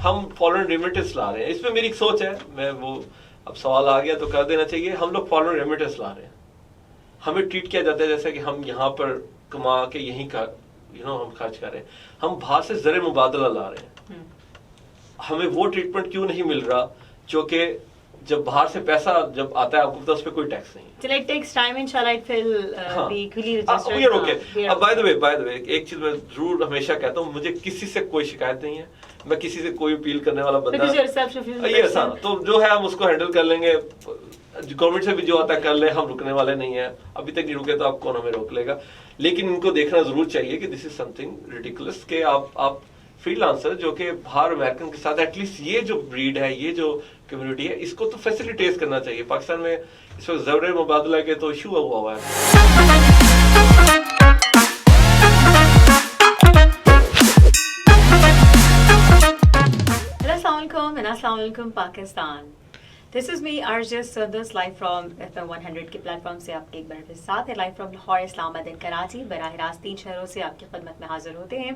हम foreign remittance ला रहे हैं, इसमें मेरी एक सोच है, मैं वो अब सवाल आ गया तो कर देना चाहिए। हम लोग फॉरेन रेमिटेंस ला रहे हैं, हमें ट्रीट किया जाता है जैसे कि हम यहाँ पर कमा के यहीं का हम खर्च कर रहे हैं। हम बाहर से ज़र मुबादला ला रहे हैं, हमें वो ट्रीटमेंट क्यों नहीं मिल रहा जो कि जब बाहर से पैसा जब आता है आपको पता है उस पर कोई टैक्स नहीं। So it takes time, inshallah it will be equally registered. We are okay. अब by the way, एक चीज मैं जरूर हमेशा कहता हूँ, मुझे किसी से कोई शिकायत नहीं है, मैं किसी से कोई अपील करने वाला बंदा ये आसान तो जो है हम उसको हैंडल कर लेंगे। गवर्नमेंट से भी जो आता है कर ले, हम रुकने वाले नहीं है, अभी तक नहीं रुके तो आप कौन हमें रोक लेगा। लेकिन इनको देखना जरूर चाहिए कि दिस इज समथिंग रिडिकुलस कि आप फ्रीलांसर जो कि बाहर अमेरिकन के साथ एटलीस्ट ये जो ब्रीड है, ये जो कम्युनिटी है, इसको तो फैसिलिटेट करना चाहिए। पाकिस्तान में इस वक्त ज़र मुबादला के तो इशू हुआ है। अस्सलाम वालेकुम Pakistan. This is me RJ सरदस लाइव फ्रॉम FM 100 के प्लेटफॉर्म से आपके एक बार फिर साथ है live from Lahore, Islamabad and Karachi. बराह रास्त 3 शहरों से आपकी खिदमत में हाजिर होते हैं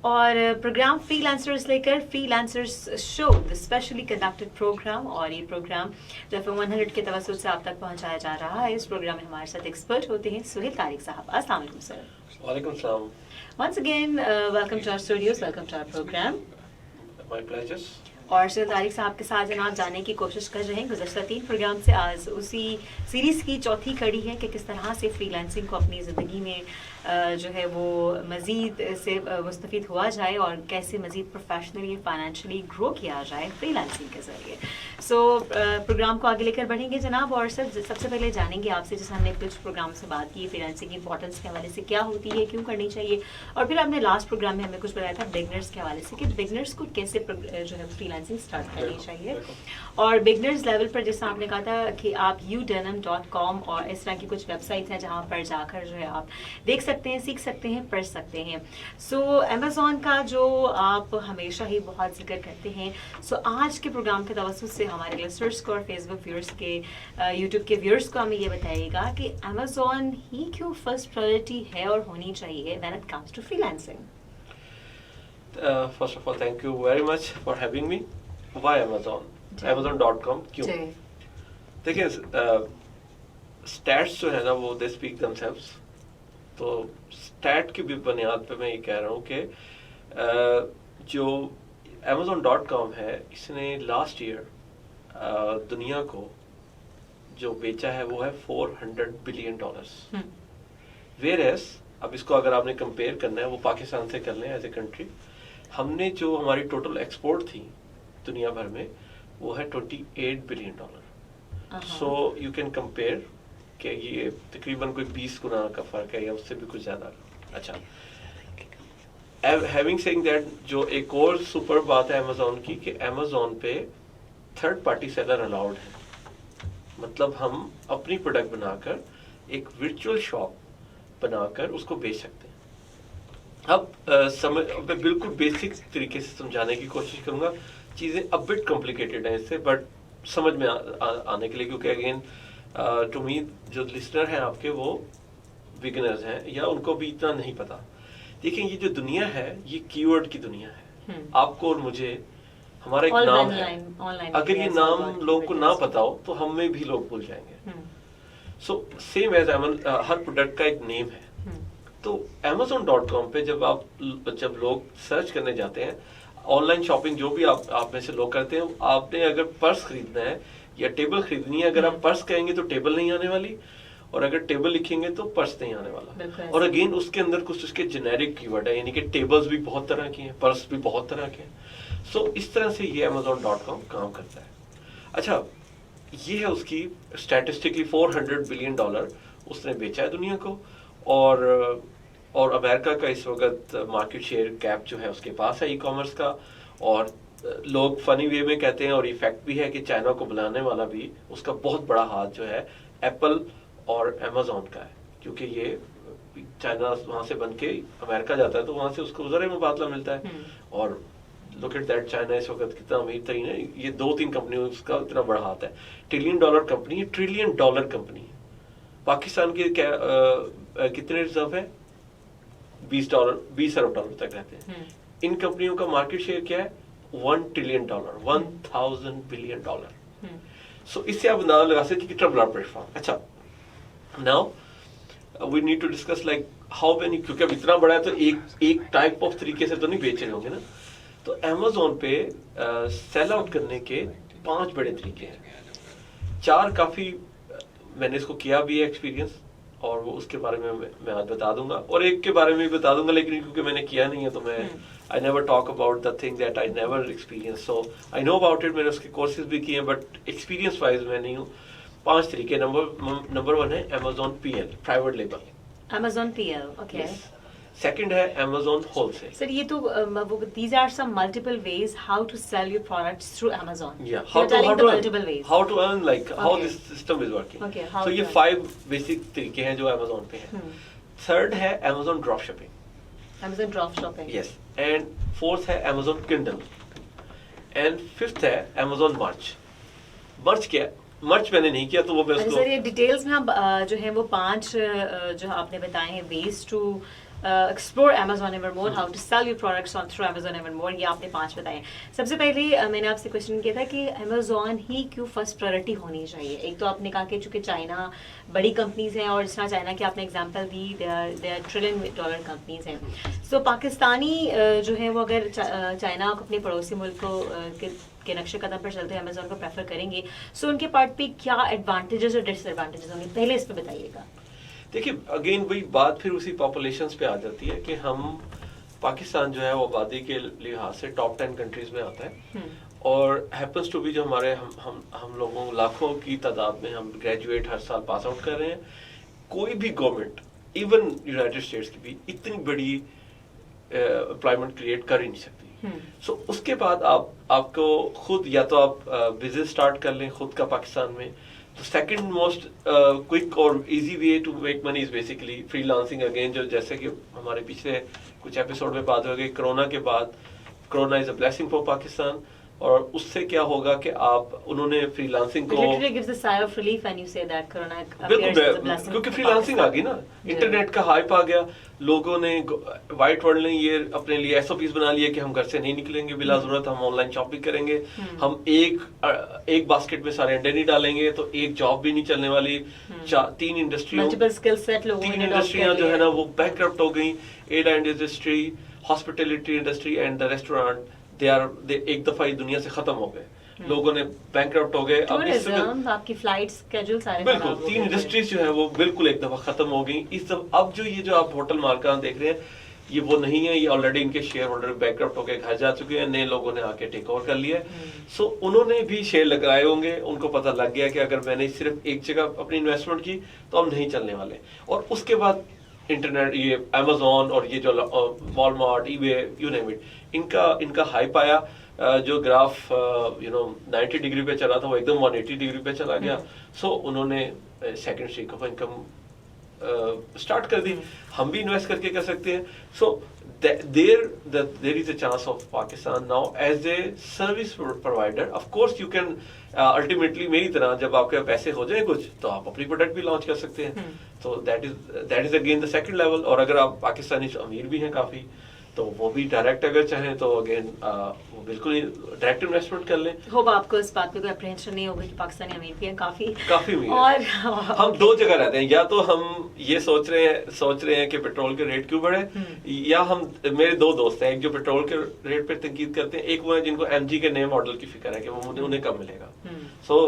और प्रोग्राम फ्रीलांसर्स लेकर freelancers show the specially conducted programme. और ये प्रोग्राम जो FM 100 के तवज्जुह से आप तक पहुंचाया जा रहा है। इस प्रोग्राम में हमारे साथ एक्सपर्ट होते हैं सुहेल तारिक साहब। अस्सलाम वालेकुम सर। वालेकुम सलाम। Once again welcome to our studios, welcome to our programme. My pleasure. और सुहेल तारिक साहब के साथ जनाब जाने की कोशिश कर रहे हैं गुज़श्ता 3 प्रोग्राम से। आज उसी सीरीज़ की चौथी कड़ी है कि किस तरह से फ्रीलांसिंग को अपनी ज़िंदगी में जो है वो मज़ीद से मुस्तफ़ीद हुआ जाए और कैसे मज़ीद प्रोफेशनली फाइनेंशियली ग्रो किया जाए फ्रीलांसिंग के ज़रिए। सो प्रोग्राम को आगे लेकर बढ़ेंगे जनाब। और सर सबसे पहले जानेंगे आपसे, जैसे हमने कुछ प्रोग्राम से बात की फ्रीलांसिंग की इंपॉर्टेंस के हवाले से, क्या होती है, क्यों करनी चाहिए, और फिर आपने लास्ट प्रोग्राम में हमें कुछ बताया था बिगनर्स के हवाले से कि बिगनर्स को कैसे जो है फ्रीलांसिंग स्टार्ट करनी चाहिए। और बिगनर्स लेवल पर जैसा आपने कहा था कि आप udenim.com और इस तरह की कुछ वेबसाइट्स हैं जहाँ पर जाकर जो है आप देख सकते हैं, सीख सकते हैं, पढ़ सकते हैं। सो अमेज़ॉन का जो आप हमेशा ही बहुत जिक्र करते हैं, सो आज के प्रोग्राम के तवज्जुह से हमारे लिसनर्स को और फेसबुक व्यूअर्स के यूट्यूब के व्यूअर्स को हमें ये बताइएगा कि अमेज़ॉन ही क्यों फर्स्ट प्रायोरिटी है और होनी चाहिए when it comes to freelancing. First of all thank you very much for having me. Why Amazon? Amazon.com क्यों? देखिए स्टैट्स जो है ना वो दे स्पीक देमसेल्व्स। तो स्टैट की भी बुनियाद पे मैं ये कह रहा हूँ कि जो Amazon.com है इसने लास्ट ईयर दुनिया को जो बेचा है वो है $400 बिलियन। वेयरएस अब इसको अगर आपने कंपेयर करना है वो पाकिस्तान से कर लें एज ए कंट्री, हमने जो हमारी टोटल एक्सपोर्ट थी दुनिया भर में वो है $28 billion. So you can compare कि ये तकरीबन कोई 20 गुना का फर्क है या उससे भी कुछ ज्यादा। अच्छा, हैविंग सेइंग दैट, जो एक और सुपर बात है अमेज़ॉन की कि अमेज़ॉन पे थर्ड पार्टी सेलर अलाउड है। मतलब हम अपनी प्रोडक्ट बनाकर एक वर्चुअल शॉप बनाकर उसको बेच सकते हैं। अब मैं बिल्कुल बेसिक तरीके से समझाने की कोशिश करूंगा, चीजें अब बिट कॉम्प्लिकेटेड हैं इससे, बट समझ में आने के लिए, क्योंकि अगेन टू मी जो लिसनर हैं आपके वो बिगिनर्स हैं या उनको भी इतना नहीं पता। देखिए ये जो दुनिया है ये कीवर्ड की दुनिया है। आपको और मुझे हमारा एक नाम है, अगर ये नाम लोगों को ना पता हो तो हमें भी लोग भूल जाएंगे। सो सेम एज हर प्रोडक्ट का एक नेम है। तो Amazon.com पे जब लोग सर्च करने जाते हैं, ऑनलाइन शॉपिंग जो भी आप में से लोग करते हैं, आपने अगर पर्स खरीदना है या टेबल खरीदनी है, अगर आप पर्स कहेंगे तो टेबल नहीं आने वाली, और अगर टेबल लिखेंगे तो पर्स नहीं आने वाला। और अगेन उसके अंदर कुछ उसके जेनेरिक कीवर्ड है, यानी कि टेबल्स भी बहुत तरह की हैं, पर्स भी बहुत तरह के हैं। सो इस तरह से ये Amazon.com काम करता है। अच्छा, ये है उसकी स्टैटिस्टिकली $400 बिलियन उसने बेचा है दुनिया को। और अमेरिका का इस वक्त मार्केट शेयर गैप जो है उसके पास है ई कॉमर्स का। और लोग फनी वे में कहते हैं, और इफेक्ट भी है कि चाइना को बुलाने वाला भी उसका बहुत बड़ा हाथ जो है एप्पल और अमेज़ॉन का है, क्योंकि ये चाइना वहां से बन के अमेरिका जाता है तो वहां से उसको ज़र मुबादला मिलता है। और लुक एट दैट, चाइना इस वक्त कितना अमीर तरीन है, ये 2-3 कंपनियों उसका इतना बड़ा हाथ है। $1 ट्रिलियन कंपनी है, $1 ट्रिलियन कंपनी है। पाकिस्तान के कितने रिजर्व है? $20 अरब तक रहते हैं। इन कंपनियों का मार्केट शेयर क्या है? $1 trillion, $1000 billion. सो इससे आप अंदाजा लगा सकते कितना बड़ा प्लेटफॉर्म. अच्छा, now we need to discuss like how many, क्योंकि अब इतना बड़ा है तो एक टाइप ऑफ तरीके से तो नहीं बेच रहे होंगे ना. तो अमेजोन पे सेल आउट करने के 5 बड़े तरीके हैं. 4 काफी मैंने इसको किया भी है एक्सपीरियंस, और वो उसके बारे में मैं आज बता दूंगा, और एक के बारे में भी बता दूंगा, लेकिन क्योंकि मैंने किया नहीं है तो मैं I never talk about the thing that I never experience. So I know about it, मैंने उसके कोर्सेज भी किए हैं, बट एक्सपीरियंस वाइज मैं नहीं हूँ. 5 तरीके. नंबर 1 है Amazon PL, private label. Amazon PL, okay. Second है अमेजोन होलसेल. Sir, ये तो these are some multiple ways how to sell your products through Amazon. Yeah, You're telling the multiple ways. how to earn, like how Okay. this system is working. Okay, how so ये to- 5 basic तरीके हैं जो Amazon पे हैं. Third है Amazon drop shipping. Amazon drop shopping. Yes. And fourth है Amazon Kindle. And fifth है Amazon मर्च. मर्च क्या? मर्च मैंने नहीं किया, तो वो मैं अच्छा उसको सर, ये डिटेल्स में हम जो है वो 5 जो आपने बताए हैं ways to explore Amazon Evermore, how to sell your products on through Amazon Evermore, ये आपने 5 बताए हैं. सबसे पहले मैंने आपसे क्वेश्चन किया था कि Amazon ही क्यों फर्स्ट प्रायोरिटी होनी चाहिए. एक तो आपने कहा कि चूंकि चाइना बड़ी कंपनीज हैं, और जिस तरह चाइना की आपने एग्जांपल दी, दे आर $1 trillion कंपनीज हैं. सो पाकिस्तानी जो है वो अगर चाइना अपने पड़ोसी मुल्क को के नक्शे कदम पर चलते हैं अमेजोन को प्रेफर करेंगे, सो उनके पार्ट पे क्या एडवांटेजेस और डिसएडवांटेजेस होंगे, पहले इस पे बताइएगा. देखिए, अगेन वही बात फिर उसी पॉपुलेशंस पे आ जाती है कि हम पाकिस्तान जो है वो आबादी के लिहाज से टॉप 10 कंट्रीज में आता है, और हैपन्स टू बी जो हमारे हम लोगों लाखों की तादाद में हम ग्रेजुएट हर साल पास आउट कर रहे हैं. कोई भी गवर्नमेंट, इवन यूनाइटेड स्टेट्स की भी इतनी बड़ी एम्प्लॉयमेंट क्रिएट कर ही नहीं सकती. सो उसके बाद आपको खुद या तो आप बिजनेस स्टार्ट कर लें खुद का पाकिस्तान में. तो सेकंड मोस्ट क्विक और easy way to make money is basically freelancing. Again जो जैसे कि हमारे पिछले कुछ एपिसोड में बात हो गई, कोरोना के बाद, corona is a blessing for Pakistan. और उससे क्या होगा कि आप उन्होंने फ्रीलांसिंग को Literally gives a sigh of relief when you say that Corona appears बिल्कुल, as a blessing क्योंकि for फ्रीलांसिंग आ गई ना, Pakistan. इंटरनेट का हाइप आ गया, लोगों ने वाइट वर्ल्ड ने ये अपने लिए SOPs बना लिए कि हम घर से नहीं निकलेंगे बिला जरूरत, हम ऑनलाइन शॉपिंग करेंगे, हम एक बास्केट में सारे अंडे नहीं डालेंगे, तो एक जॉब भी नहीं चलने वाली. 3 इंडस्ट्रियों, Multiple skill set लोगों 3 ने adopt इंडस्ट्रियां कर जो है लिया. ना वो बैंकरप्ट हो गई. Ad and industry, hospitality industry and the restaurant, they एक दफा ही दुनिया से खत्म हो गए. लोगों ने बैंकरप्ट हो गए. अब इससे Tourism, आपकी फ्लाइट स्केड्यूल सारे बिल्कुल खराब हो 3 गए. इंडस्ट्रीज जो है वो बिल्कुल एक दफा खत्म हो गई. अब जो ये जो आप होटल मार्का देख रहे हैं, ये वो नहीं है. ये ऑलरेडी इनके शेयर होल्डर बैंकरप्ट होकर घर जा चुके हैं, नए लोगों ने आके टेक ओवर कर लिया. सो उन्होंने भी शेयर लगाए होंगे, उनको पता लग गया कि अगर मैंने सिर्फ एक जगह अपनी इन्वेस्टमेंट की तो हम नहीं चलने वाले. और उसके बाद इंटरनेट, ये अमेजोन और ये जो Walmart, eBay, you name it, इनका हाइप आया. जो ग्राफ 90 डिग्री पे चला था वो एकदम 180 डिग्री पे चला गया. सो उन्होंने second streak of income start कर दी. हम भी इन्वेस्ट करके कर सकते हैं. So there is a chance of Pakistan now as a service provider. Of course you can ultimately मेरी तरह जब आपके पैसे हो जाए कुछ, तो आप अपनी प्रोडक्ट भी लॉन्च कर सकते हैं. तो that is again the second level. और अगर आप पाकिस्तानी अमीर भी हैं काफी, तो वो भी डायरेक्ट अगर चाहें तो अगेन वो बिल्कुल डायरेक्ट इन्वेस्टमेंट कर लें. होप आपको इस बात पे कोई अप्रहेंशन नहीं होगा कि पाकिस्तानी अमीर भी हैं काफी अमीर और हम 2 जगह रहते हैं. या तो हम ये सोच रहे हैं कि पेट्रोल के रेट क्यों बढ़े, या हम, मेरे 2 दोस्त हैं, एक जो पेट्रोल के रेट पे तनकीद करते हैं, एक वो है जिनको MG के नए मॉडल की फिक्र है कि वो उन्हें कब मिलेगा. सो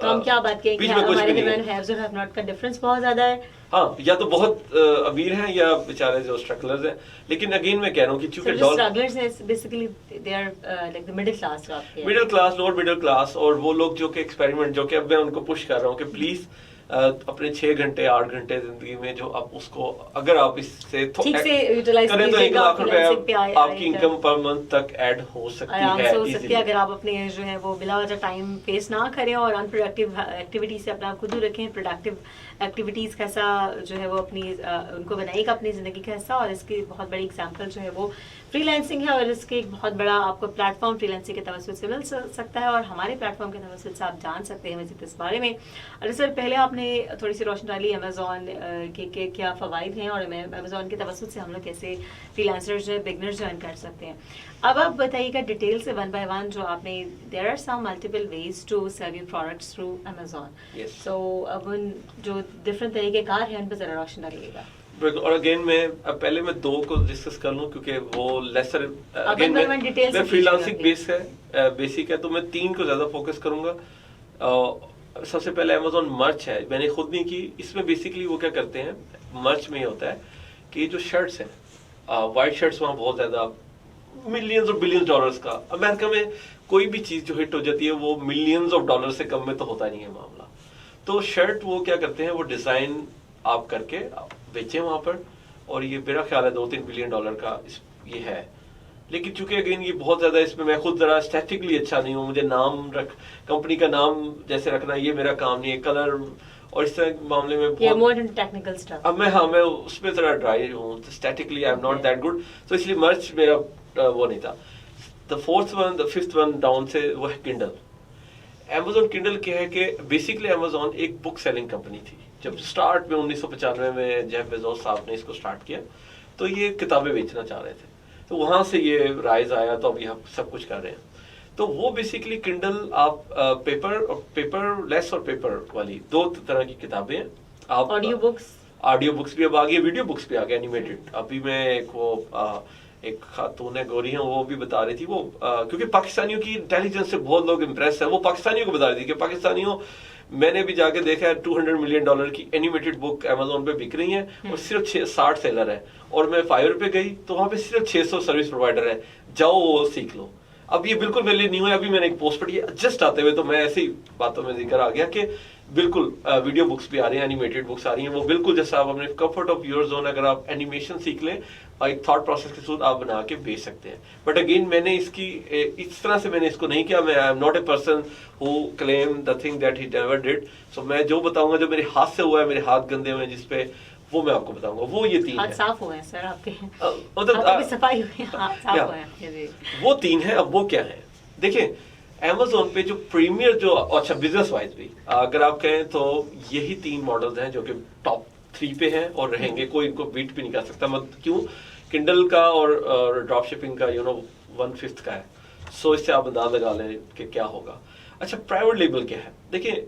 तो हम क्या बात करें कि बीच में कुछ हमारे भी नहीं है. दरमियान हैव्स और हैव नॉट का डिफरेंस बहुत ज्यादा है. हाँ, या तो बहुत अमीर हैं या बेचारे जो स्ट्रगलर्स हैं. लेकिन अगेन मैं कह रहा हूँ कि चूंकि स्ट्रगलर्स हैं basically they are like the middle class जो आपके middle class, lower middle class, और वो लोग जो कि एक्सपेरिमेंट, जो कि अब मैं उनको पुश कर रहा हूँ कि प्लीज अपने 6 घंटे 8 घंटे जिंदगी में जो आप उसको, अगर आप इससे ठीक से यूटिलाइज करें तो 1 लाख रुपए पे आपकी इनकम पर मंथ तक ऐड हो सकती आराम है से हो सकती easily. है अगर आप अपने जो है वो बिला वजह टाइम वेस्ट ना करें और अनप्रोडक्टिव एक्टिविटी से अपना खुद दूर रखें. प्रोडक्टिव एक्टिविटीज का हिस्सा जो है वो अपनी उनको बनाएगा अपनी जिंदगी का हिस्सा. और इसकी बहुत बड़ी एग्जांपल जो है वो फ्रीलांसिंग है, और इसके एक बहुत बड़ा आपको प्लेटफॉर्म फ्रीलांसिंग के तवज्जुह से मिल सकता है, और हमारे प्लेटफॉर्म के तवज्जुह से आप जान सकते हैं मज़ीद इस बारे में. और सर, पहले आपने आपने थोड़ी सी रोशनी डाली अमेजोन के क्या फ़वाइद हैं और अमेजोन के तवसुत से हम लोग कैसे फ्रीलांसर्स जो है बिगनर्स ज्वाइन कर सकते हैं। अब आप बताइएगा डिटेल से वन बाय वन जो आपने, there are some multiple ways to sell your products through Amazon. So अब उन जो डिफरेंट तरीके कार हैं उन पर ज़रा रोशनी डालिएगा। और अगेन पहले मैं दो को डिस्कस कर लूं क्योंकि वो लेसर अगेन मैं फ्रीलांसिंग बेसिक है तो मैं 3 को ज्यादा फोकस करूंगा। सबसे पहले अमेजोन मर्च है, मैंने खुद नहीं की। इसमें बेसिकली वो क्या करते हैं, मर्च में होता है कि जो शर्ट्स हैं वाइट शर्ट्स वहाँ बहुत ज्यादा मिलियंस और बिलियंस डॉलर्स का, अमेरिका में कोई भी चीज जो हिट हो जाती है वो मिलियंस ऑफ डॉलर से कम में तो होता नहीं है मामला। तो शर्ट वो क्या करते हैं, वो डिजाइन आप करके बेचे वहां पर, और ये मेरा ख्याल है 2-3 बिलियन डॉलर का ये है। लेकिन चूंकि अगेन ये बहुत ज्यादा, इसमें मैं खुद जरा स्टैटिकली अच्छा नहीं हूँ, मुझे नाम कंपनी का नाम जैसे रखना ये मेरा काम नहीं है, कलर और इस तरह के मामले में बहुत टेक्निकल स्टफ। अब मैं उसमें जरा ड्राई हूँ, statically I am not that good, तो इसलिए मर्च मेरा वो नहीं था। द फिफ्थ वन डाउन से वो है किंडल। Amazon किंडल क्या है कि बेसिकली Amazon एक बुक सेलिंग कंपनी थी। जब स्टार्ट में 1995 में जेफ बेजोस साहब ने इसको स्टार्ट किया तो ये किताबें बेचना चाह रहे थे, तो वहां से ये राइज आया, तो अभी हम सब कुछ कर रहे हैं। तो वो बेसिकली किंडल आप पेपर लेस और पेपर वाली 2 तरह की किताबें हैं। आप ऑडियो बुक्स भी अब आ गई, वीडियो बुक्स भी आ गए एनिमेटेड। अभी मैं एक खातून है गोरी है, वो भी बता रही थी वो क्योंकि पाकिस्तानियों की इंटेलिजेंस से बहुत लोग इम्प्रेस है, वो पाकिस्तानियों को बता रही थी कि पाकिस्तानियों, मैंने भी जाके देखा है $200 मिलियन की एनिमेटेड बुक अमेजोन पे बिक रही है और सिर्फ 60 सेलर है, और मैं फाइवर पे गई तो वहां पे सिर्फ 600 सर्विस प्रोवाइडर है, जाओ वो सीख लो। अब ये बिल्कुल मेरे लिए न्यू है, अभी मैंने एक पोस्ट पढ़ी है जस्ट आते हुए, तो मैं ऐसी बातों में जिक्र आ गया कि बिल्कुल वीडियो बुक्स भी आ रही हैं, एनिमेटेड बुक्स आ रही हैं, वो बिल्कुल जैसा आप अपने कंफर्ट ऑफ योर जोन, अगर आप एनिमेशन सीख लें और एक थॉट प्रोसेस के थ्रू आप बना के बेच सकते हैं। बट अगेन मैंने इसकी इस तरह से मैंने इसको नहीं किया, मैं I am not a person who claim the thing that he never did. So मैं जो बताऊंगा जो मेरे हाथ से हुआ है, मेरे हाथ गंदे हुए हैं जिसपे, वो मैं आपको बताऊंगा। वो ये 3 है। साफ हुए हैं सर आपके, आपकी सफाई हुई है, साफ हुए हैं। वो 3 है। अब वो क्या है, देखिए Amazon पे जो प्रीमियर जो अच्छा बिजनेस वाइज भी अगर आप कहें तो यही 3 मॉडल्स हैं जो कि टॉप 3 पे हैं और रहेंगे, कोई इनको बीट भी नहीं कर सकता। मत क्यों, किंडल का और ड्रॉप शिपिंग का 1/5 का है। सो इससे आप अंदाज लगा लें कि क्या होगा। अच्छा, प्राइवेट लेबल क्या है, देखिए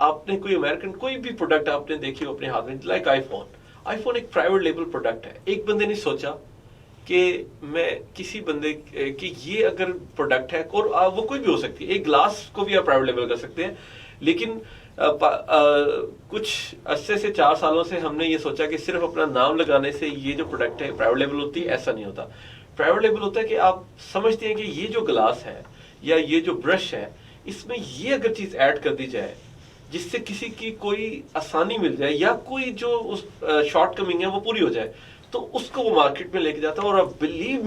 आपने कोई अमेरिकन कोई भी प्रोडक्ट आपने देखी हो अपने हाथ में, लाइक आईफोन एक प्राइवेट लेबल प्रोडक्ट है। एक बंदे ने सोचा कि मैं किसी बंदे कि ये अगर प्रोडक्ट है, और वो कोई भी हो सकती है, एक ग्लास को भी आप प्राइवेट लेबल कर सकते हैं। लेकिन कुछ अर्से से 4 सालों से हमने ये सोचा कि सिर्फ अपना नाम लगाने से ये जो प्रोडक्ट है प्राइवेट लेबल होती है, ऐसा नहीं होता। प्राइवेट लेबल होता है कि आप समझते हैं कि ये जो ग्लास है या ये जो ब्रश है, इसमें ये अगर चीज ऐड कर दी जाए जिससे किसी की कोई आसानी मिल जाए या कोई जो उस शॉर्ट कमिंग है वो पूरी हो जाए, तो उसको वो मार्केट में लेके जाता है। और अब बिलीव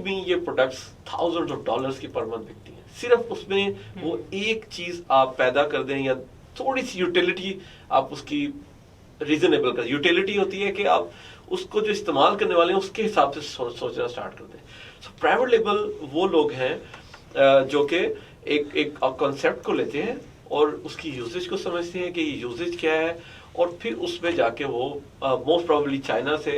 मी ये प्रोडक्ट्स थाउजेंड्स ऑफ डॉलर्स की पर मंथ बिकती हैं। सिर्फ उसमें वो एक चीज आप पैदा कर दें या थोड़ी सी यूटिलिटी आप उसकी रीजनेबल कर, यूटिलिटी होती है कि आप उसको जो इस्तेमाल करने वाले हैं उसके हिसाब से सोचना स्टार्ट कर दें। सो प्राइवेट लेबल वो लोग हैं जो कि एक कॉन्सेप्ट को लेते हैं और उसकी यूजेज को समझते हैं कि ये यूजेज क्या है, और फिर उसमें जाके वो मोस्ट प्रोबेबली चाइना से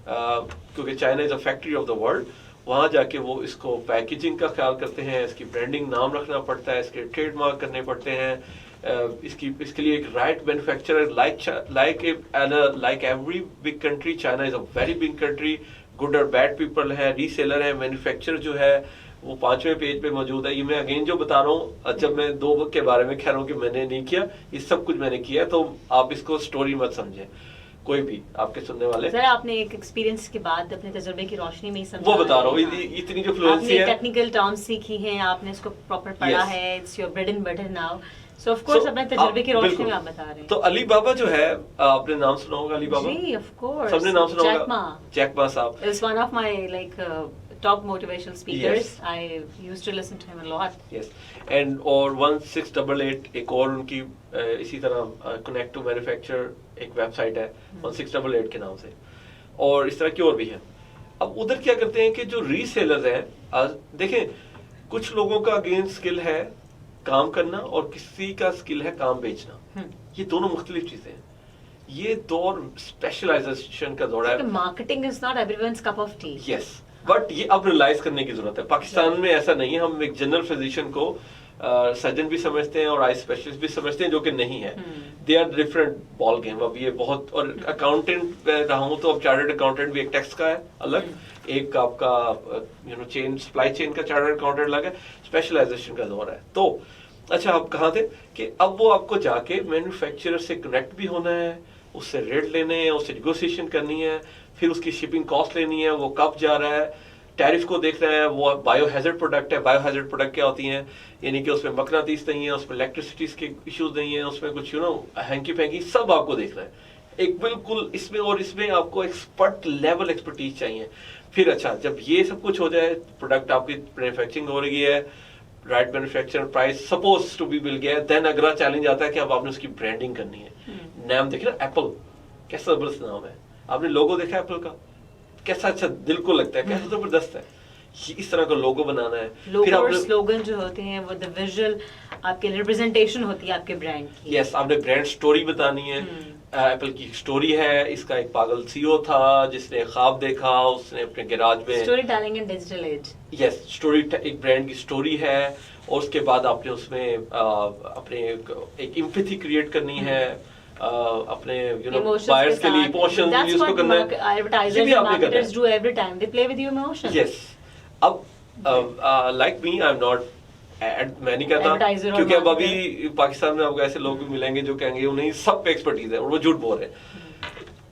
क्योंकि China is a factory of the world, वहां जाके वो इसको पैकेजिंग का ख्याल करते हैं, इसकी ब्रांडिंग नाम रखना पड़ता है, इसके ट्रेडमार्क करने पड़ते हैं, इसके लिए एक right manufacturer like every big country, China is a very big country, good और बैड पीपल है, रीसेलर है, मैन्युफैक्चरर जो है वो 5वें पेज पे मौजूद है। ये मैं अगेन जो बता रहा हूँ, जब मैं 2 के बारे में कह रहा हूँ कि मैंने नहीं किया, ये सब कुछ मैंने किया, तो आप इसको स्टोरी मत समझें कोई भी आपके सुनने वाले। सर आपने एक एक्सपीरियंस के बाद अपने तजुर्बे की रोशनी में ही समझा, वो बता रहा हूँ, इतनी जो फ्लुएंसी है, टेक्निकल टर्म्स सीखी हैं आपने, इसको प्रॉपर पढ़ा है, it's your bread and butter now. So of course अपने तजुर्बे की रोशनी में आप बता रहे हैं। तो अली बाबा जो है, आपने नाम सुना होगा अली बाबा? जी ऑफ कोर्स, सबने नाम सुना होगा, जैक मा साहब is one of my like top motivational speakers. Yes. I used to listen to him a lot. Yes. And और 1688 एक और उनकी इसी तरह connect to manufacture एक वेबसाइट है 1688 के नाम से, और इस तरह की और भी है। अब उधर क्या करते हैं कि जो रीसेलर्स हैं, देखें कुछ लोगों का अगेन स्किल है काम करना और किसी का स्किल है काम बेचना, ये दोनों मुख्तलिफ चीजें हैं। ये दौर स्पेशलाइजेशन का दौर है। Marketing is not everyone's cup of T. Yes, but ये अब रियलाइज करने की जरूरत है। पाकिस्तान में ऐसा नहीं है, हम एक जनरल फिजिशियन को सर्जन भी समझते हैं और आई स्पेशलिस्ट भी समझते हैं, जो कि नहीं है। They are different ball game. अब ये बहुत, और अकाउंटेंट रहा हूँ तो अब चार्टर्ड अकाउंटेंट भी एक टैक्स का है अलग, एक आपका चेन सप्लाई चेन का चार्टर्ड अकाउंटेंट अलग है। स्पेशलाइजेशन का दौर है। तो अच्छा, आप कहाँ थे कि अब वो आपको जाके मैन्युफैक्चरर से कनेक्ट भी होना है, उससे रेट लेने हैं, उससे नेगोशिएशन करनी है, फिर उसकी शिपिंग कॉस्ट लेनी है, वो कब जा रहा है, टैरिफ को देखना है। वो बायोहैजर्ड प्रोडक्ट है। बायोहैजर्ड प्रोडक्ट क्या होती हैं, यानी कि उसमें मकनातीस नहीं है, उसमें इलेक्ट्रिसिटीज के इश्यूज नहीं है, उसमें कुछ हैंकी फैंकी सब आपको देखना है एक बिल्कुल इसमें। और इसमें आपको एक्सपर्ट लेवल एक्सपर्टीज चाहिए। फिर अच्छा, जब ये सब कुछ हो जाए, प्रोडक्ट आपकी मैन्युफैक्चरिंग हो रही है, right manufacture price suppose to be मिल गया, देन अगला चैलेंज आता है कि अब आपने उसकी ब्रांडिंग करनी है। नाम देखिए ना, एप्पल कैसा जबरदस्त नाम है। आपने लोगो देखा एप्पल का, कैसा अच्छा दिल को लगता है, कैसा जबरदस्त है। इस तरह का लोगो बनाना है। फिर आपने स्लोगन जो होते हैं वो द विजुअल आपके रिप्रेजेंटेशन होती है आपके ब्रांड की। यस, आपने ब्रांड स्टोरी बतानी है। एप्पल की स्टोरी है। इसका एक पागल सीईओ था जिसने ख्वाब देखा, उसने अपने गैराज में story telling in digital age. Yes, story एक ब्रांड की स्टोरी है। और उसके बाद आपने उसमें अपने एक एम्पैथी क्रिएट करनी है, अपने बायर्स के लिए इमोशन यूज को करना है। Advertisers and marketers do every time, they play with your emotions. Yes, अब like me, I am not, मैं नहीं कहता, क्योंकि अब अभी पाकिस्तान में आपको ऐसे लोग भी मिलेंगे जो कहेंगे उन्हें सब पे एक्सपर्टीज है और वो झूठ बोल रहे हैं।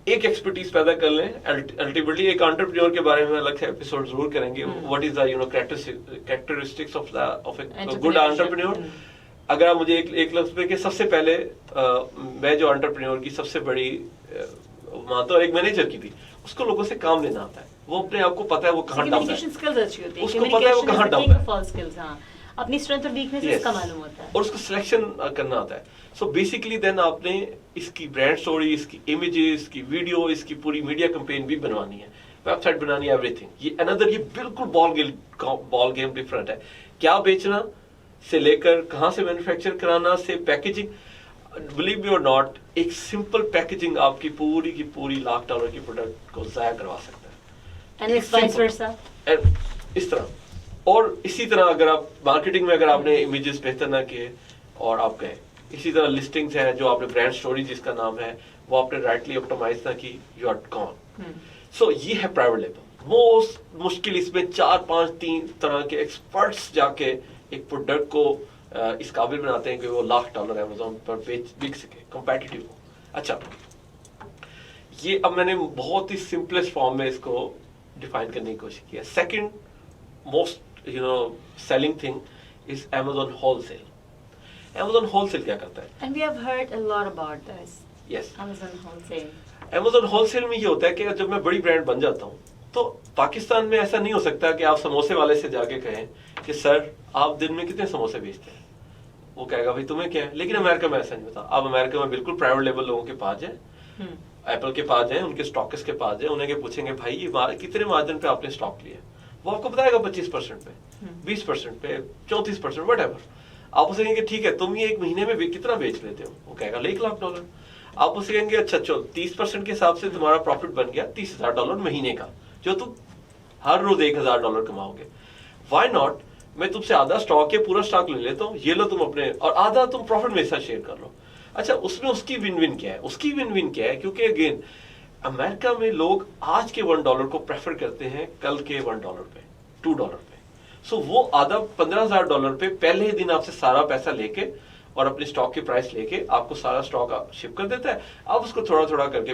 एक एक्सपर्टीज पैदा कर लें। अल्टीमेटली एक एंटरप्रेन्योर के बारे में अलग से एपिसोड जरूर करेंगे। What is the characteristics of a good entrepreneur. अगर आप मुझे एक लफ्ज में कि सबसे पहले मैं जो एंटरप्रेन्योर की सबसे बड़ी मानता हूँ, एक मैनेजर की भी, उसको लोगों से काम लेना आता है। वो अपने आप को पता है वो कहाँ डाउन है, उसको पता है वो कहाँ डाउन है, अपनी स्ट्रेंथ और वीकनेस इसका मालूम होता है, और उसको सिलेक्शन करना आता है। सो बेसिकली देन आपने इसकी ब्रांड स्टोरी, इसकी इमेजेस, इसकी वीडियो, इसकी पूरी मीडिया कैंपेन भी बनवानी है, वेबसाइट बनानी है, एवरीथिंग। ये अनदर, ये बिल्कुल बॉल गेम डिफरेंट है। क्या बेचना से लेकर कहाँ से मैन्युफैक्चर कराना से पैकेजिंग, बिलीव मी और नॉट, एक सिंपल पैकेजिंग आपकी पूरी की पूरी $1,00,000 की प्रोडक्ट को जाया करवा सकता है। इस तरह। और इसी तरह अगर आप मार्केटिंग में, अगर आपने इमेजेस बेहतर ना किए और आप गए, इसी तरह लिस्टिंग्स हैं जो आपने ब्रांड स्टोरी जिसका नाम है वो आपने राइटली ऑप्टिमाइज ना की, यू आर गॉन। सो ये है प्राइवेट लेबल। मोस्ट मुश्किल इसमें 4-5-3 तरह के एक्सपर्ट्स जाके एक प्रोडक्ट को इस काबिल बनाते हैं कि वो $1,00,000 अमेज़न पर बिक सके, कॉम्पिटिटिव हो। अच्छा, ये अब मैंने बहुत ही सिंपलेस्ट फॉर्म में इसको डिफाइन करने की कोशिश की है। Second most selling thing is Amazon wholesale. Amazon wholesale क्या करता है? And we have heard a lot about this. Yes. Amazon wholesale. Amazon wholesale में ये होता है कि जब मैं बड़ी ब्रांड बन जाता हूँ तो पाकिस्तान में ऐसा नहीं हो सकता कि आप समोसे वाले से जाके कहें कि सर आप दिन में कितने समोसे बेचते हैं। वो कहेगा भाई तुम्हें क्या है। लेकिन अमेरिका में ऐसा नहीं होता। आप अमेरिका में बिल्कुल प्राइवेट लेवल लोगों के पास जाए, एप्पल के पास जाए, उनके स्टॉकिस्ट के पास जाए, उन्हें पूछेंगे भाई ये कितने मार्जिन पे आपने स्टॉक लिया, वो आपको बताएगा 25% पे, 20% पे, 34%, व्हाटएवर। आप उसे कहेंगे ठीक है तुम ये एक महीने में कितना बेच लेते हो, वो कहेगा $1,00,000। आप उसे कहेंगे अच्छा चलो 30% के हिसाब से तुम्हारा प्रॉफिट बन गया $30,000 महीने का, जो तुम हर रोज $1,000 कमाओगे। व्हाई नॉट, मैं तुमसे आधा स्टॉक या पूरा स्टॉक ले लेता हूँ, ये लो तुम अपने, और आधा तुम प्रॉफिट मेरे साथ शेयर कर लो। अच्छा, उसमें उसकी विन विन क्या है? उसकी विन विन क्या है? क्योंकि अगेन अमेरिका में लोग आज के $1 को प्रेफर करते हैं कल के $1 पे, $2 पे। सो वो आधा $15,000 पे पहले ही दिन आपसे सारा पैसा लेके और अपने स्टॉक की प्राइस लेके आपको सारा स्टॉक शिप कर देता है। आप उसको थोड़ा थोड़ा करके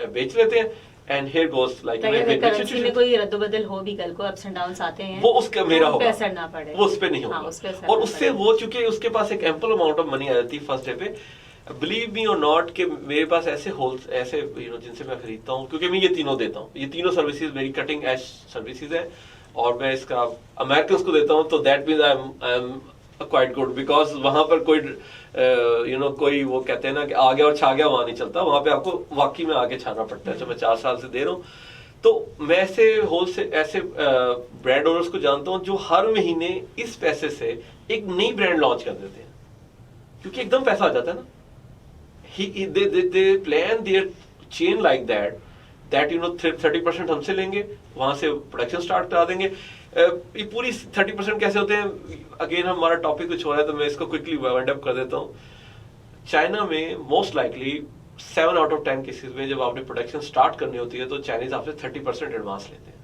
बेच लेते हैं। And here goes like currency में कोई रद्दोबदल हो भी, कल को अप्स एंड डाउन्स आते हैं, वो उसका मेरा होगा, असर ना पड़े, वो उस पे नहीं होगा। और उससे वो चूंकि उसके पास एक एम्पल अमाउंट ऑफ मनी आ जाती है फर्स्ट डे पे, बिलीव मी और नॉट कि मेरे पास ऐसे ऐसे जिनसे मैं खरीदता हूँ, क्योंकि मैं ये तीनों देता हूँ, ये तीनों सर्विसेज मेरी कटिंग एज सर्विसेज है, और मैं इसका अमेरिकन को देता हूँ, तो that means I am quite good, because वहां पर कोई कोई वो कहते हैं ना कि आ गया और छा गया, वहां नहीं चलता, वहां पे आपको वाकई में आगे छाना पड़ता है। जो मैं 4 साल से दे रहा हूँ, तो मैं ऐसे ब्रांड ओनर्स को जानता हूं जो हर महीने इस पैसे से एक नई ब्रांड लॉन्च कर देते हैं, क्योंकि एकदम पैसा आ जाता है ना। they plan their chain like that 30% हमसे लेंगे, वहां से प्रोडक्शन स्टार्ट करा देंगे। ये पूरी 30% कैसे होते हैं, अगेन हमारा टॉपिक कुछ हो रहा है तो मैं इसको क्विकली वाइंड अप कर देता हूँ। चाइना में most likely 7 out of 10 cases में जब आपने प्रोडक्शन स्टार्ट करनी होती है तो चाइनीज आपसे 30% एडवांस लेते हैं,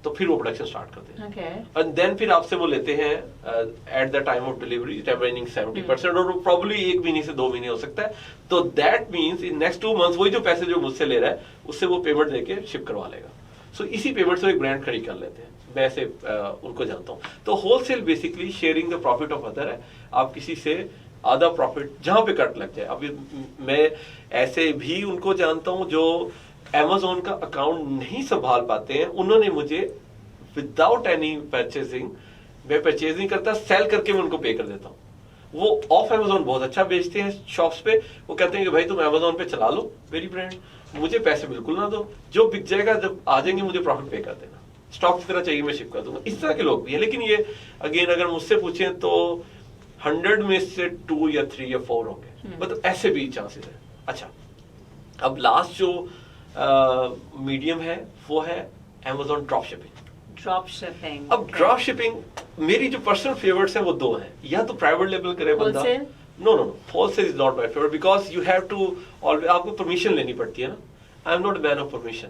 तो फिर वो प्रोडक्शन स्टार्ट करते हैं एंड देन फिर आपसे वो लेते हैं at the time of delivery remaining 70%, और वो प्रॉब्ली 1 महीने से 2 महीने हो सकता है। तो that means in next 2 months वही जो पैसे जो मुझसे ले रहा है उससे वो पेमेंट देके शिप करवा लेगा। सो इसी पेमेंट से एक ब्रांड खड़ी कर लेते हैं, मैं ऐसे उनको जानता हूँ। तो wholesale basically sharing the profit of other है, आप किसी से आधा प्रॉफिट जहां पे कट लग जाए। अभी मैं ऐसे भी उनको जानता हूं जो Amazon का अकाउंट नहीं संभाल पाते हैं, उन्होंने मुझे विदाउट एनी परचेजिंग, मैं परचेजिंग करता सेल करके मैं उनको पे कर देता हूँ। वो ऑफ Amazon बहुत अच्छा बेचते हैं शॉप्स पे, वो कहते हैं कि भाई तुम Amazon पे चला लो मेरी ब्रांड, मुझे पैसे बिल्कुल ना दो, जो बिक जाएगा जब आ जाएंगे मुझे प्रॉफिट पे कर देना, स्टॉक की तरह चाहिए मैं शिप कर दूंगा। इस तरह के लोग भी हैं, लेकिन ये अगेन अगर मुझसे पूछें तो 100 में से 2 या 3 या 4 होंगे, मतलब ऐसे भी चांसेस है। अच्छा, अब लास्ट जो मीडियम है वो है Amazon ड्रॉप शिपिंग। अब ड्रॉप शिपिंग मेरी जो पर्सनल फेवरेट्स हैं वो 2 हैं, या तो प्राइवेट लेवल करे बंदा, no wholesale is not my favourite because you have to always, आपको परमिशन लेनी पड़ती है ना। I am not a man of permission,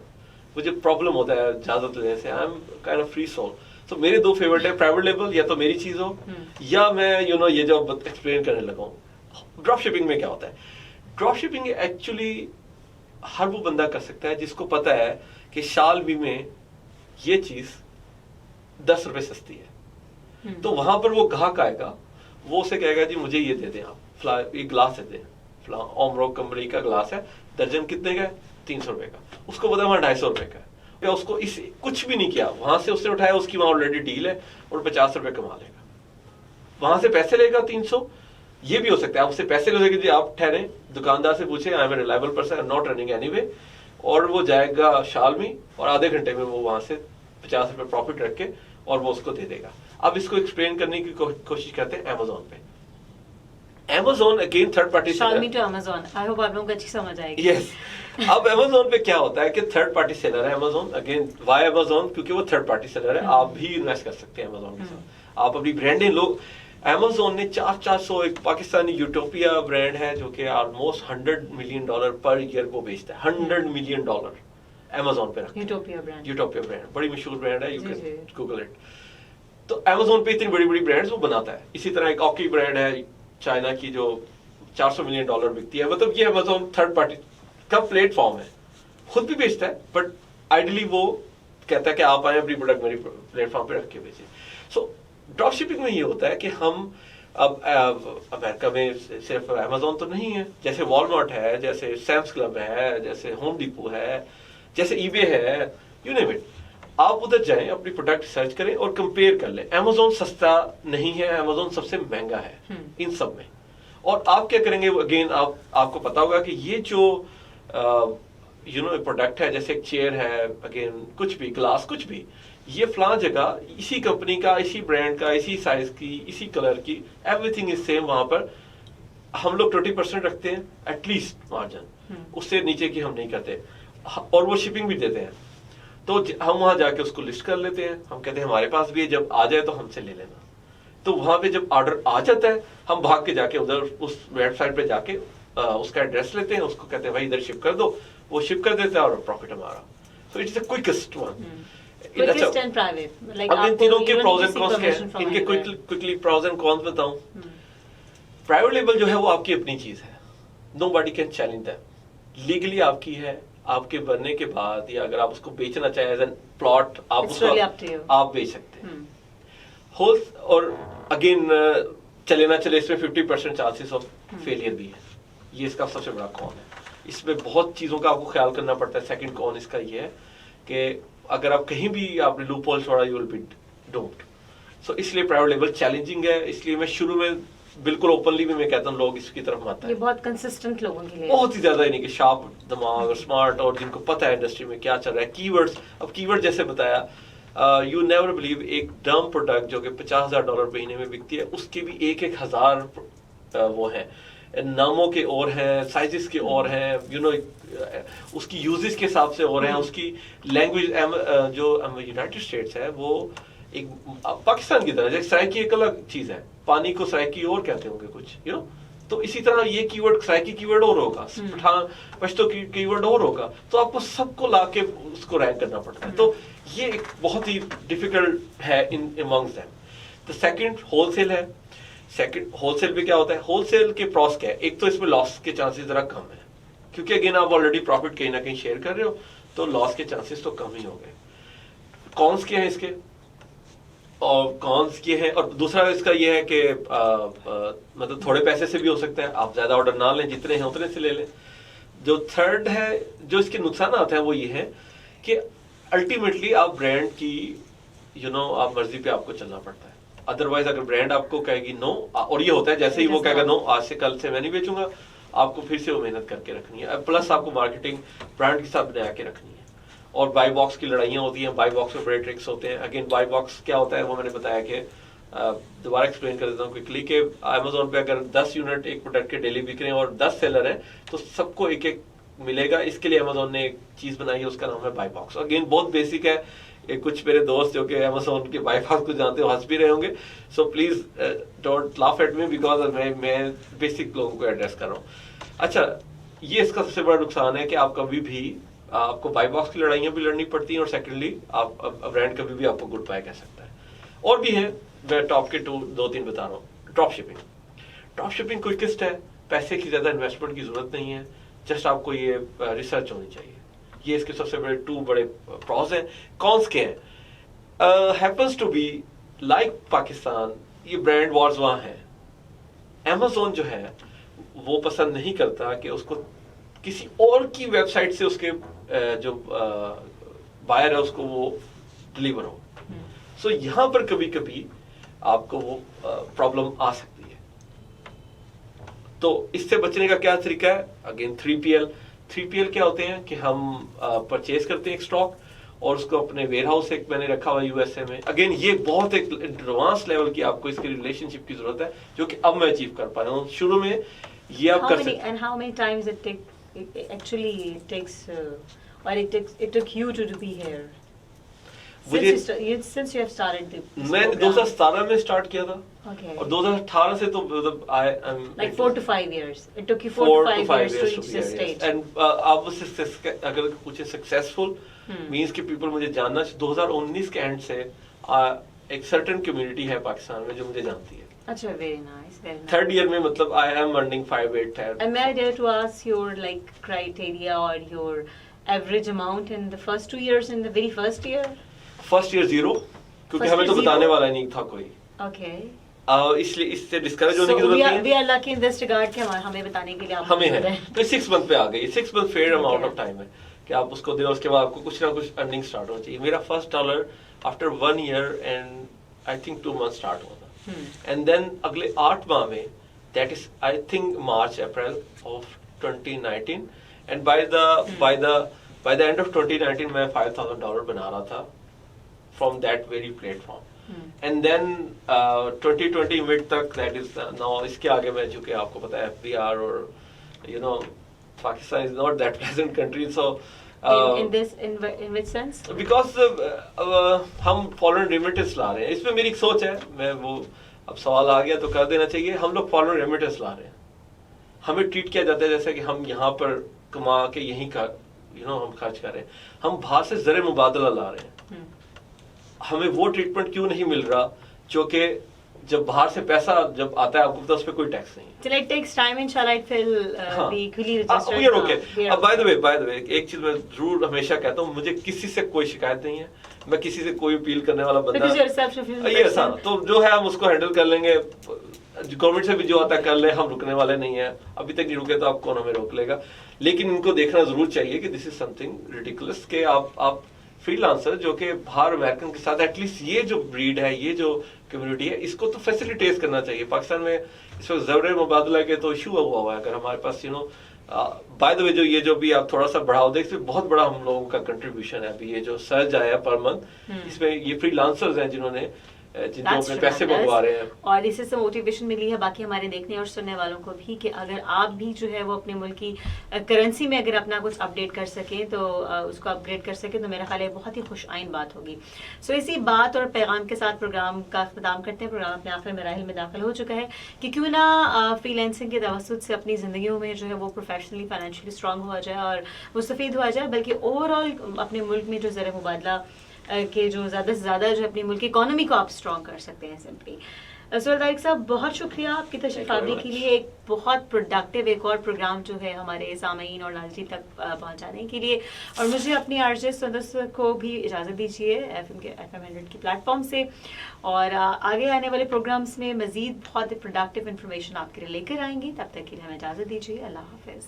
मुझे प्रॉब्लम होता है इजाजत लेने से, I am kind of free soul. तो मेरे 2 फेवरेट है, प्राइवेट लेवल या तो मेरी चीज हो या मैं ये जो एक्सप्लेन करने लगा हूँ। ड्रॉप शिपिंग में क्या होता है, ड्रॉप शिपिंग एक्चुअली हर वो बंदा कर सकता है जिसको पता है कि शालमी में ये चीज 10 रुपए सस्ती है। तो वहां पर वो ग्राहक आएगा, वो उसे कहेगा जी मुझे ये दे दें आप, ये ग्लास दे दें, ओमरो कंपनी का ग्लास है, दर्जन कितने का है, 300 रुपए का। उसको पता है वहां 250 रुपए का है, या उसको इस कुछ भी नहीं किया, वहां से उसने उठाया, उसकी वहां ऑलरेडी डील है और 50 रुपए कमा लेगा, वहां से पैसे लेगा 300। ये भी हो सकता है आप उससे पैसे लोगे कि आप ठहरे, दुकानदार से पूछे I am a reliable person, I am not running anyway, और वो जाएगा शालमी और आधे घंटे में वो वहां से 50 रुपए प्रॉफिट रख के और वो उसको दे देगा। अब इसको एक्सप्लेन करने की कोशिश करते हैं Amazon पे। Amazon अगेन थर्ड पार्टी शालमी टू Amazon, आई होप आप लोगों को अच्छी समझ आएगी। यस अब Amazon पे क्या होता है कि थर्ड पार्टी सेलर है Amazon, अगेन वाई Amazon, क्योंकि वो थर्ड पार्टी सेलर है, आप भी इन्वेस्ट कर सकते हैं Amazon के साथ, आप अपनी ब्रांडिंग लोग। Amazon ने 400 एक पाकिस्तानी यूटोपिया ब्रांड है जो कि ऑलमोस्ट $100 मिलियन पर ईयर को बेचता है, $100 मिलियन Amazon पे रखते हैं। यूटोपिया ब्रांड बड़ी मशहूर ब्रांड है, यू कैन गूगल इट। तो Amazon पे इतनी बड़ी बड़ी ब्रांड्स वो बनाता है। इसी तरह एक ऑकी ब्रांड है चाइना की जो $400 मिलियन बिकती है। मतलब ये Amazon थर्ड पार्टी का प्लेटफॉर्म है, खुद भी बेचता है, बट आइडियली वो कहता है कि आप आए अपनी प्रोडक्ट मेरी प्लेटफॉर्म पे रख के बेचे। सो ड्रॉप शिपिंग में ये होता है कि हम अब अमेरिका में सिर्फ Amazon तो नहीं है, जैसे वॉलमार्ट है, जैसे सैम्स क्लब है, जैसे होम डिपो है, जैसे eBay है, यू नेम इट। आप उधर जाएं, अपनी प्रोडक्ट सर्च करें और कंपेयर कर लें। Amazon सस्ता नहीं है, Amazon सबसे महंगा है इन सब में। और आप क्या करेंगे, अगेन आपको पता होगा कि ये जो प्रोडक्ट है, जैसे एक चेयर है, अगेन कुछ भी ग्लास, कुछ भी, ये फलां जगह इसी कंपनी का, इसी ब्रांड का, इसी साइज की, इसी कलर की, एवरीथिंग इज सेम। वहां पर हम लोग 20% रखते हैं एटलीस्ट मार्जिन, उससे नीचे की हम नहीं करते, और वो शिपिंग भी देते हैं। तो हम वहां जाके उसको लिस्ट कर लेते हैं, हम कहते हैं हमारे पास भी है, जब आ जाए तो हमसे ले लेना। तो वहां पे जब ऑर्डर आ जाता है, हम भाग के जाके उधर उस वेबसाइट पे जाके उसका एड्रेस लेते हैं, उसको कहते हैं भाई इधर शिप कर दो, वो शिप कर देता है और प्रॉफिट हमारा। So it's the quickest one. अब इन तीनों के प्रोज एंड कॉन्स क्या है, इनके क्विकली प्रोज एंड कॉन्स बताऊं। प्राइवेट लेबल जो है वो आपकी अपनी चीज है, nobody can challenge that, legally आपकी है। आपके बनने के बाद या अगर आप उसको बेचना चाहें एज एन प्लॉट, आप उसको आप बेच सकते हैं होल। और अगेन चले ना चले, इसमें 50% चांसेस ऑफ फेलियर भी है, ये इसका सबसे बड़ा कॉन है। इसमें बहुत चीजों का आपको ख्याल करना पड़ता है। सेकंड कॉन इसका ये है कि अगर आप कहीं भी आपने लूप होल छोड़ा, यू विल बी डूम्ड। सो इसलिए प्राइवेट लेवल चैलेंजिंग है। इसलिए मैं शुरू में बिल्कुल ओपनली भी मैं कहता हूँ लोग इसकी तरफ आते ये हैं, बहुत कंसिस्टेंट लोगों के लिए बहुत ही ज्यादा, यानी कि शार्प दिमाग और स्मार्ट, और जिनको पता है इंडस्ट्री में क्या चल रहा है, कीवर्ड्स। अब कीवर्ड जैसे बताया, यू नेवर बिलीव, एक डर्म प्रोडक्ट जो कि $50,000 महीने में बिकती है, उसके भी 1,000 वो है नामों के और हैं, साइजेस के और हैं, उसकी यूजेस के हिसाब से और हैं, उसकी लैंग्वेज। जो यूनाइटेड स्टेट्स है वो एक पाकिस्तान की तरह, जैसे सराइकी एक अलग चीज है, पानी को सराइकी और कहते होंगे कुछ, तो इसी तरह ये कीवर्ड सराइकी कीवर्ड और होगा, पठान पश्तो की कीवर्ड और होगा, तो आपको सबको लाके उसको रैंक करना पड़ता है। तो ये एक बहुत ही डिफिकल्ट है इन अमंग्स देम। तो सेकंड होलसेल है। सेकंड होलसेल पे क्या होता है, होलसेल के प्रॉस क्या है, एक तो इसमें लॉस के चांसेस जरा कम है, क्योंकि अगेन आप ऑलरेडी प्रॉफिट कहीं ना कहीं शेयर कर रहे हो, तो लॉस के चांसेस तो कम ही हो गए। कॉन्स क्या है इसके, और कॉन्स ये है, और दूसरा इसका ये है कि मतलब थोड़े पैसे से भी हो सकता है, आप ज्यादा ऑर्डर ना लें, जितने हैं उतने से ले लें। जो थर्ड है, जो इसके नुकसान आते हैं वो ये है कि अल्टीमेटली आप ब्रांड की आप मर्जी पे आपको चलना पड़ता है। अदरवाइज अगर ब्रांड आपको कहेगी नो, और ये होता है जैसे ही वो कहेगा नो, आज से कल से मैं नहीं बेचूंगा, आपको फिर से वो मेहनत करके रखनी है, प्लस आपको मार्केटिंग ब्रांड के साथ बना के रखनी है। और बाई बॉक्स की लड़ाइयाँ होती हैं, बाई बॉक्स में बड़े ट्रिक्स होते हैं। अगेन बाई बॉक्स क्या होता है वो मैंने बताया कि दोबारा एक्सप्लेन कर देता हूँ क्विकली, कि अमेज़न पे अगर 10 यूनिट एक प्रोडक्ट के डेली बिक रहे हैं और 10 सेलर हैं, तो सबको एक एक मिलेगा। इसके लिए अमेज़न ने एक चीज बनाई है, उसका नाम है बाई बॉक्स। अगेन बहुत बेसिक है, कुछ मेरे दोस्त जो कि अमेज़न के बाई बॉक्स को जानते हो हंस भी रहे होंगे, so please don't laugh at me, because मैं बेसिक लोगों को एड्रेस कर रहा हूँ। अच्छा, ये इसका सबसे बड़ा नुकसान है कि आप कभी भी आपको बाई बॉक्स की लड़ाइयाँ भी लड़नी पड़ती हैं, और सेकेंडली आप ब्रांड कभी भी आपको गुड बाय कह सकता है। और भी है, मैं टॉप के 2-3 बता रहा हूँ। Drop shipping. Drop shipping quickest है, पैसे की ज्यादा इन्वेस्टमेंट की जरूरत नहीं है, जस्ट आपको ये रिसर्च होनी चाहिए। ये इसके सबसे बड़े 2 बड़े प्रॉस हैं। कॉन्स के हैं, happens to be like Pakistan, ये ब्रांड वॉर्स वहां है। अमेज़न जो है वो पसंद नहीं करता कि उसको किसी और की वेबसाइट से उसके जो बायर है उसको वो डिलीवर हो। सो यहां पर कभी कभी आपको वो प्रॉब्लम आ सकती है। तो इससे बचने का क्या तरीका है, अगेन 3PL क्या होते हैं कि हम परचेज करते हैं एक स्टॉक, और उसको अपने वेयर हाउस एक मैंने रखा हुआ यूएसए में। अगेन ये बहुत एक एडवांस लेवल की आपको इसकी रिलेशनशिप की जरूरत है, जो कि अब मैं अचीव कर पा रहा हूँ। शुरू में ये आप कर सकते हैं। And how many times it took you to be here? Since you have started this मैंने 2017 में स्टार्ट किया था, Okay. और 2018 से तो मतलब Like 4 to 5 years. It took you 4 to 5 years to reach this stage. And आप उससे अगर कुछ सक्सेसफुल मींस कि पीपल मुझे जानना। 2019 के एंड से एक सर्टेन कम्युनिटी है पाकिस्तान में जो मुझे जानती है। अच्छा, very nice, very nice. Third year में मतलब I am earning 5-8 And may I dare to ask your like criteria or your average amount in the first 2 years, in the very first year? First year 0, क्योंकि First हमें तो year बताने zero? वाला नहीं था कोई, Okay. इसलिए इससे डिस्करेज होने So की जरूरत we नहीं are lucky in this regard कि हमें बताने के लिए आप हमें मौजूद है। हैं। तो 6 मंथ पे आ गई, 6 month fair amount Okay. Of time है कि आप उसको दें, उसके बाद आपको कुछ ना कुछ अर्निंग स्टार्ट होना चाहिए। मेरा first dollar after 1 year and I think 2 month start हुआ था, एंड देन अगले 8 माह में, that is I think March April of 2019, and by the end of 2019 मैं $5,000 बना रहा था from that very platform. And then 2020 mid तक, दैट इज नाउ, इसके आगे मैं चूंकि आपको पता है FBR और Pakistan is not that pleasant country, so in which sense? Because हम फॉरेन रेमिटेंस ला रहे हैं। इसमें मेरी एक सोच है, मैं वो अब सवाल आ गया तो कर देना चाहिए। हम लोग फॉरेन रेमिटेंस ला रहे हैं, हमें ट्रीट किया जाता है जैसे कि हम यहाँ पर कमा के यहीं का हम खर्च कर रहे हैं। हम बाहर से ज़र मुबादला ला रहे हैं, हमें वो ट्रीटमेंट क्यों नहीं मिल रहा जो कि जब बाहर से पैसा जब आता है आपको, तो उस पर कोई टैक्स नहीं है। Till it takes time, inshallah it will be equally registered. We are okay. We are By the way, एक चीज मैं जरूर हमेशा कहता हूँ, मुझे किसी से कोई शिकायत नहीं है, मैं किसी से कोई अपील करने वाला बंदा, Because you're self-sufficient ये person. आसान, तो जो है हम उसको हैंडल कर लेंगे। गवर्नमेंट से भी जो आता है कर ले, हम रुकने वाले नहीं है। अभी तक नहीं रुके तो आप कौन हमें रोक लेगा। लेकिन इनको देखना जरूर चाहिए कि दिस इज समथिंग रिडिकुलस, कि आप फ्रीलांसर जो कि बाहर अमेरिकन के साथ एटलीस्ट ये जो ब्रीड है, ये जो कम्युनिटी है, इसको तो फैसिलिटेट करना चाहिए। पाकिस्तान में इस वक्त ज़र मुबादला के तो इशू हुआ है। अगर हमारे पास बाय द वे जो ये जो भी आप थोड़ा सा बढ़ाओ दे, इसमें बहुत बड़ा हम लोगों का कंट्रीब्यूशन है। अभी ये जो सर्ज आया पर मंथ, इसमें ये फ्रीलांसर्स हैं जिन्होंने जिनको अपने पैसे मंगवा रहे हैं, और इससे से मोटिवेशन मिली है बाकी हमारे देखने और सुनने वालों को भी कि अगर आप भी जो है वो अपने मुल्क की करेंसी में अगर अपना कुछ अपडेट कर सकें तो उसको अपग्रेड कर सकें, तो मेरा ख्याल है बहुत ही खुश आइन बात होगी। सो इसी बात और पैगाम के साथ प्रोग्राम का अख्ताम करते हैं। प्रोग्राम अपने आखिर में राहिल में दाखिल हो चुका है कि क्यों ना फ्रीलांसिंग के तवसुत से अपनी ज़िंदगियों में जो है वो प्रोफेशनली फाइनेंशियली स्ट्रांग हुआ जाए और मुस्तफ़ीद हुआ जाए, बल्कि ओवरऑल अपने मुल्क में जो ज़र मुबादला के जो ज़्यादा से ज़्यादा जो अपनी मुल्क की इकोनॉमी को आप स्ट्रॉन्ग कर सकते हैं सिंपली। सुहेल तारिक साहब, बहुत शुक्रिया आपकी तशरीफ़ आने के लिए, एक बहुत प्रोडक्टिव एक और प्रोग्राम जो है हमारे सामीन और नाज़रीन तक पहुंचाने के लिए। और मुझे अपनी आरजे सदस्य को भी इजाज़त दीजिए FM 100 की प्लेटफॉर्म से, और आगे आने वाले प्रोग्राम्स में मज़ीद बहुत प्रोडक्टिव इन्फॉर्मेशन आपके लिए लेकर आएंगे। तब तक के लिए हमें इजाज़त दीजिए। अल्लाह हाफ़िज़।